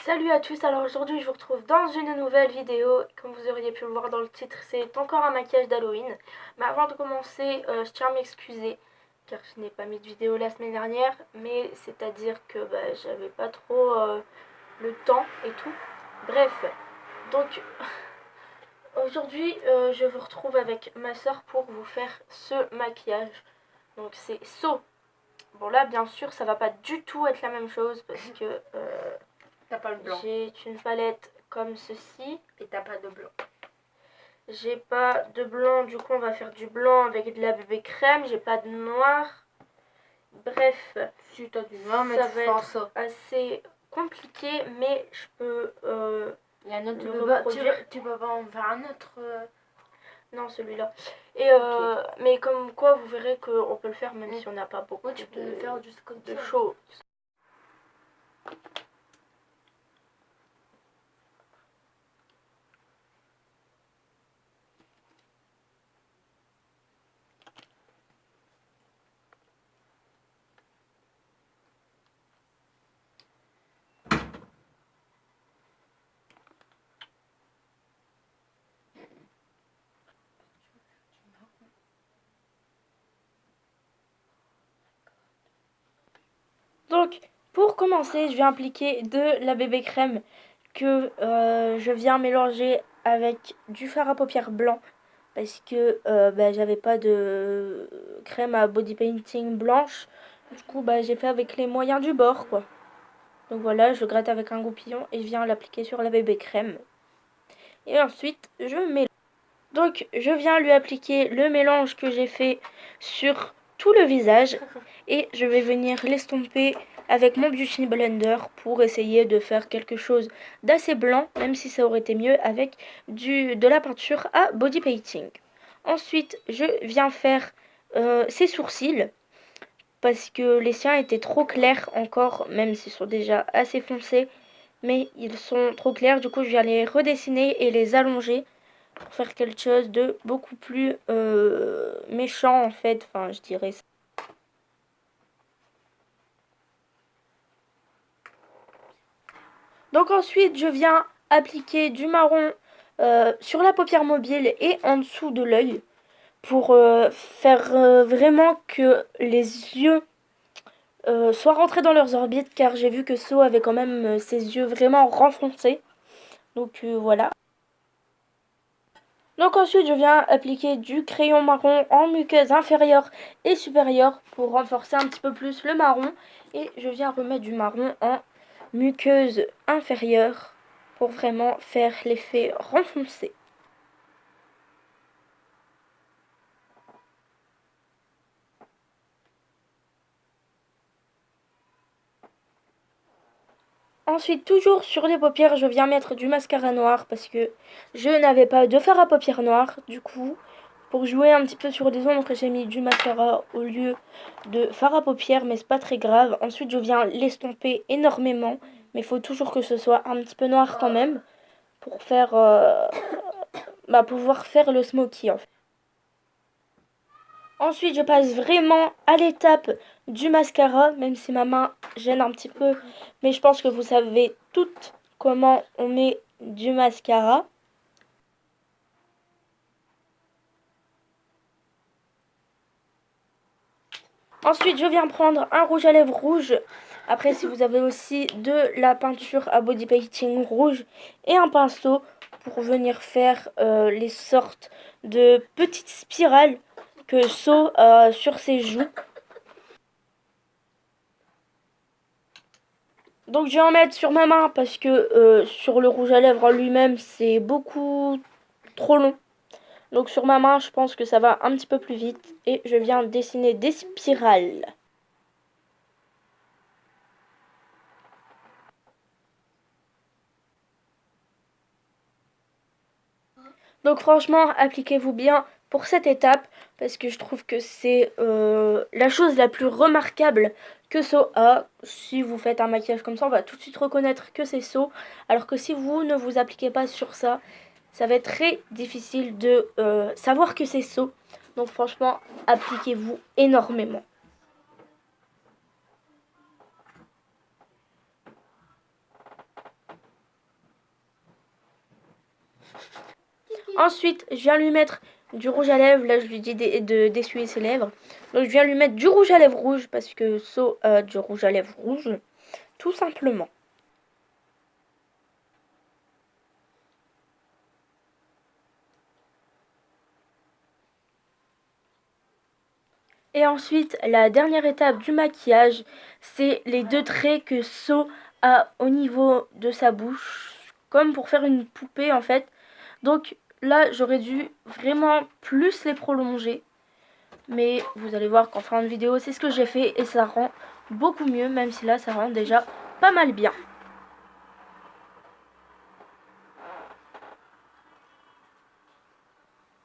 Salut à tous, alors aujourd'hui je vous retrouve dans une nouvelle vidéo. Comme vous auriez pu le voir dans le titre, c'est encore un maquillage d'Halloween. Mais avant de commencer, je tiens à m'excuser car je n'ai pas mis de vidéo la semaine dernière. Mais c'est-à-dire que j'avais pas trop le temps et tout. Bref, donc aujourd'hui je vous retrouve avec ma soeur pour vous faire ce maquillage. Donc c'est So. Bon là bien sûr ça va pas du tout être la même chose parce que... T'as pas le blanc. J'ai une palette comme ceci. Et t'as pas de blanc. J'ai pas de blanc, du coup on va faire du blanc avec de la bébé crème. J'ai pas de noir. Bref, Si t'as du noir, mais ça tu va fais en être ça. assez compliqué, mais je peux Il y a un autre, le reproduire. tu peux pas en faire un autre Non, celui-là. Et Ok. mais comme quoi vous verrez qu'on peut le faire même si on n'a pas beaucoup Ouais, tu peux le faire juste comme de ça. choses. Donc, pour commencer, je vais appliquer de la bébé crème que je viens mélanger avec du fard à paupières blanc parce que j'avais pas de crème à body painting blanche. Du coup, j'ai fait avec les moyens du bord, quoi. Donc voilà, je le gratte avec un goupillon et je viens l'appliquer sur la bébé crème. Et ensuite, je mélange. Donc, je viens lui appliquer le mélange que j'ai fait sur tout le visage et je vais venir l'estomper avec mon Beauty Blender pour essayer de faire quelque chose d'assez blanc, même si ça aurait été mieux avec de la peinture à body painting. Ensuite, je viens faire ses sourcils parce que les siens étaient trop clairs encore, même s'ils sont déjà assez foncés, mais ils sont trop clairs. Du coup, je viens les redessiner et les allonger pour faire quelque chose de beaucoup plus méchant en fait, enfin je dirais ça. Donc ensuite je viens appliquer du marron sur la paupière mobile et en dessous de l'œil pour faire vraiment que les yeux soient rentrés dans leurs orbites car j'ai vu que So avait quand même ses yeux vraiment renfoncés. Donc voilà. Donc ensuite je viens appliquer du crayon marron en muqueuse inférieure et supérieure pour renforcer un petit peu plus le marron. Et je viens remettre du marron en muqueuse inférieure pour vraiment faire l'effet renfoncé. Ensuite, toujours sur les paupières, je viens mettre du mascara noir parce que je n'avais pas de fard à paupières noir. Du coup, pour jouer un petit peu sur les ombres, j'ai mis du mascara au lieu de fard à paupières, mais c'est pas très grave. Ensuite, je viens l'estomper énormément, mais il faut toujours que ce soit un petit peu noir quand même pour faire, pouvoir faire le smoky en fait. Ensuite, je passe vraiment à l'étape du mascara, même si ma main gêne un petit peu. Mais je pense que vous savez toutes comment on met du mascara. Ensuite, je viens prendre un rouge à lèvres rouge. Après, si vous avez aussi de la peinture à body painting rouge et un pinceau pour venir faire les sortes de petites spirales que So sur ses joues. Donc je vais en mettre sur ma main parce que sur le rouge à lèvres en lui-même c'est beaucoup trop long. Donc sur ma main je pense que ça va un petit peu plus vite et je viens dessiner des spirales. Donc franchement appliquez-vous bien pour cette étape parce que je trouve que c'est la chose la plus remarquable que So a. Si vous faites un maquillage comme ça on va tout de suite reconnaître que c'est So, alors que si vous ne vous appliquez pas sur ça, ça va être très difficile de savoir que c'est So. Donc franchement appliquez-vous énormément. Ensuite, je viens lui mettre du rouge à lèvres. Là, je lui dis d'essuyer ses lèvres. Donc, je viens lui mettre du rouge à lèvres rouge parce que So a du rouge à lèvres rouge. Tout simplement. Et ensuite, la dernière étape du maquillage, c'est les 2 traits que So a au niveau de sa bouche, comme pour faire une poupée en fait. Donc là, j'aurais dû vraiment plus les prolonger. Mais vous allez voir qu'en fin de vidéo, c'est ce que j'ai fait et ça rend beaucoup mieux, même si là, ça rend déjà pas mal bien.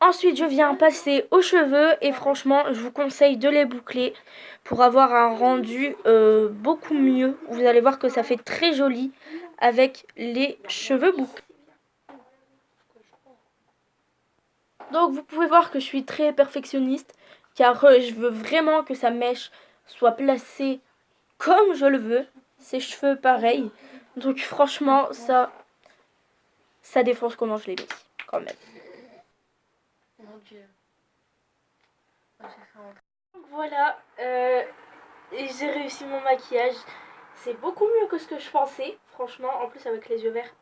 Ensuite, je viens passer aux cheveux et franchement, je vous conseille de les boucler pour avoir un rendu beaucoup mieux. Vous allez voir que ça fait très joli avec les cheveux bouclés. Donc, vous pouvez voir que je suis très perfectionniste car je veux vraiment que sa mèche soit placée comme je le veux. Ses cheveux pareil. Donc, franchement, ça défonce comment je l'ai mis quand même. Mon Dieu. Donc voilà, j'ai réussi mon maquillage. C'est beaucoup mieux que ce que je pensais. Franchement, en plus avec les yeux verts.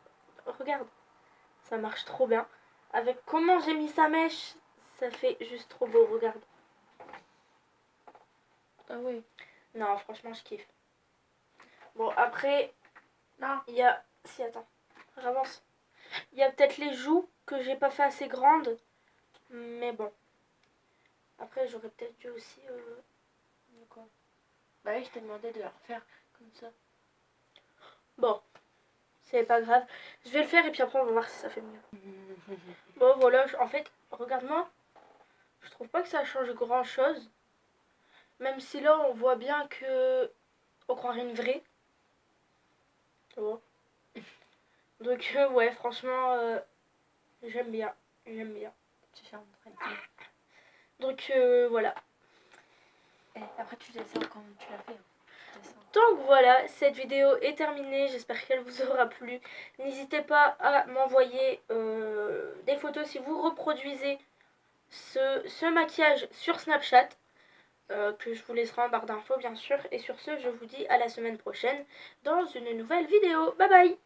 Regarde, ça marche trop bien. Avec comment j'ai mis sa mèche, ça fait juste trop beau, regarde. Ah oui. Non, franchement, je kiffe. Bon, après, Non. il y a... Si, attends, j'avance. Il y a peut-être les joues que j'ai pas fait assez grandes. Mais bon. Après, j'aurais peut-être dû aussi... Quoi? Bah oui, je t'ai demandé de la refaire comme ça. Bon, c'est pas grave. Je vais le faire et puis après, on va voir si ça fait mieux. Bon, voilà, en fait, regarde-moi. Je trouve pas que ça change grand-chose. Même si là, on voit bien que... On croirait une vraie. Tu vois. Donc, ouais, franchement, j'aime bien. J'aime bien. Tu fais en train de dire. Donc, voilà. Et après, tu descends comme tu l'as fait. Donc voilà, cette vidéo est terminée, j'espère qu'elle vous aura plu. N'hésitez pas à m'envoyer des photos si vous reproduisez ce maquillage sur Snapchat, que je vous laisserai en barre d'infos bien sûr. Et sur ce, je vous dis à la semaine prochaine dans une nouvelle vidéo. Bye bye!